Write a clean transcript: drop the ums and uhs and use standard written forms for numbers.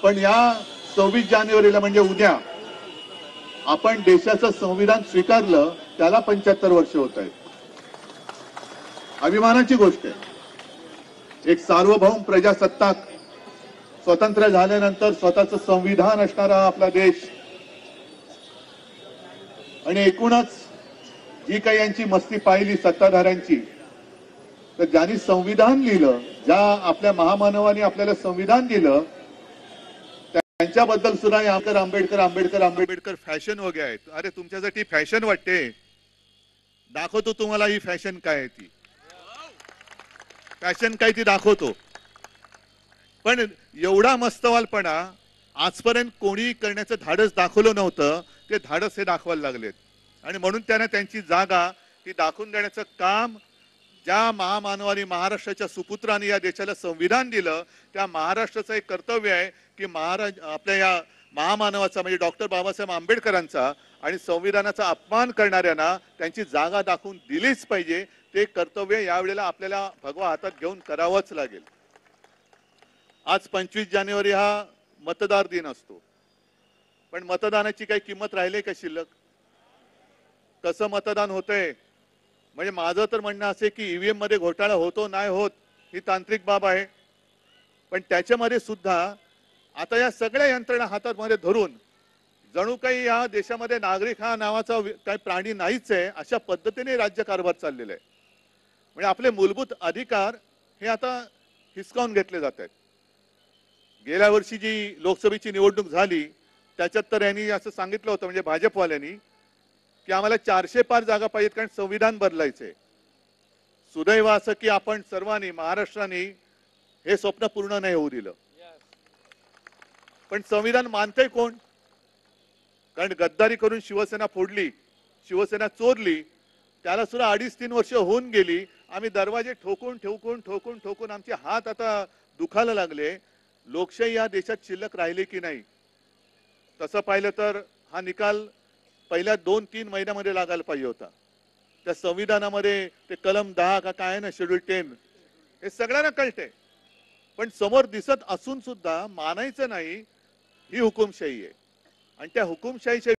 पण या 26 जानेवारीला म्हणजे उद्या आपण देशाचं संविधान स्वीकारलं, त्याला 75 वर्ष होत आहेत. अभिमानाची गोष्ट आहे. एक सार्वभौम प्रजासत्ताक स्वतंत्र झाल्यानंतर स्वतःचं संविधान असणारा आपला देश, आणि एकूणच जी काही यांची मस्ती पाहिली सत्ताधाऱ्यांची, तर ज्यांनी संविधान लिहिलं, ज्या आपल्या महामानवाने आपल्याला संविधान दिलं, त्यांच्याबद्दल सुद्धा आंबेडकर आंबेडकर आंबेडकर आंबेडकर फॅशन वगैरे आहेत. अरे तुमच्यासाठी फॅशन वाटते, दाखवतो तुम्हाला ही फॅशन काय आहे. ती फॅशन काय ती दाखवतो. पण एवढा मस्तवालपणा आजपर्यंत कोणी करण्याचं धाडस दाखवलं नव्हतं, ते धाडस हे दाखवायला लागलेत. आणि म्हणून त्यांना त्यांची जागा ती दाखवून देण्याचं काम ज्या महामानवानी महाराष्ट्राच्या सुपुत्रांनी या देशाला संविधान दिलं, त्या महाराष्ट्राचं एक कर्तव्य आहे की आपल्या या महामानवाचा म्हणजे डॉक्टर बाबासाहेब आंबेडकरांचा आणि संविधानाचा अपमान करणाऱ्यांना त्यांची जागा दाखवून दिलीच पाहिजे. ते कर्तव्य यावेळेला आपल्याला भगवा हातात घेऊन करावंच लागेल. आज 25 जानेवारी हा मतदार दिन असतो, पण मतदानाची काही किंमत राहिली का शिल्लक? कसं मतदान होतंय? म्हणजे माझं तर म्हणणं असे की ईव्हीएम मध्ये घोटाळा होतो नाही होत ही तांत्रिक बाब आहे, पण त्याच्यामध्ये सुद्धा आता या सगळ्या यंत्रणा हातामध्ये धरून जणू काही या देशामध्ये नागरिक हा नावाचा काही प्राणी नाहीच आहे, अशा पद्धतीने राज्यकारभार चाललेला आहे. म्हणजे आपले मूलभूत अधिकार हे आता हिसकावून घेतले जात आहेत. गेल्या वर्षी जी लोकसभेची निवडणूक झाली त्याच्यात तर यांनी असं सांगितलं होतं, म्हणजे भाजपवाल्यांनी, की आम्हाला 400 पार जागा पाहिजेत कारण संविधान बदलायचंय. सुदैव असं की आपण सर्वांनी महाराष्ट्राने हे स्वप्न पूर्ण नाही होऊ दिलं. पण संविधान मानतंय कोण? कारण गद्दारी करून शिवसेना फोडली, शिवसेना चोरली, त्याला सुद्धा 2.5-3 वर्ष होऊन गेली. आम्ही दरवाजे ठोकून ठोकून ठोकून ठोकून आमचे हात आता दुखायला लागले. लोकशाही या देशात शिल्लक राहिली की नाही? तसं पाहिलं तर हा निकाल पहिल्या 2-3 महिन्यामध्ये लागायला पाहिजे होता. त्या संविधानामध्ये ते कलम 10 का काय ना, शेड्यूल 10, हे सगळ्यांना कळतंय, पण समोर दिसत असून सुद्धा मानायचं नाही. ही हुकुमशाही आहे आणि त्या हुकुमशाहीच्या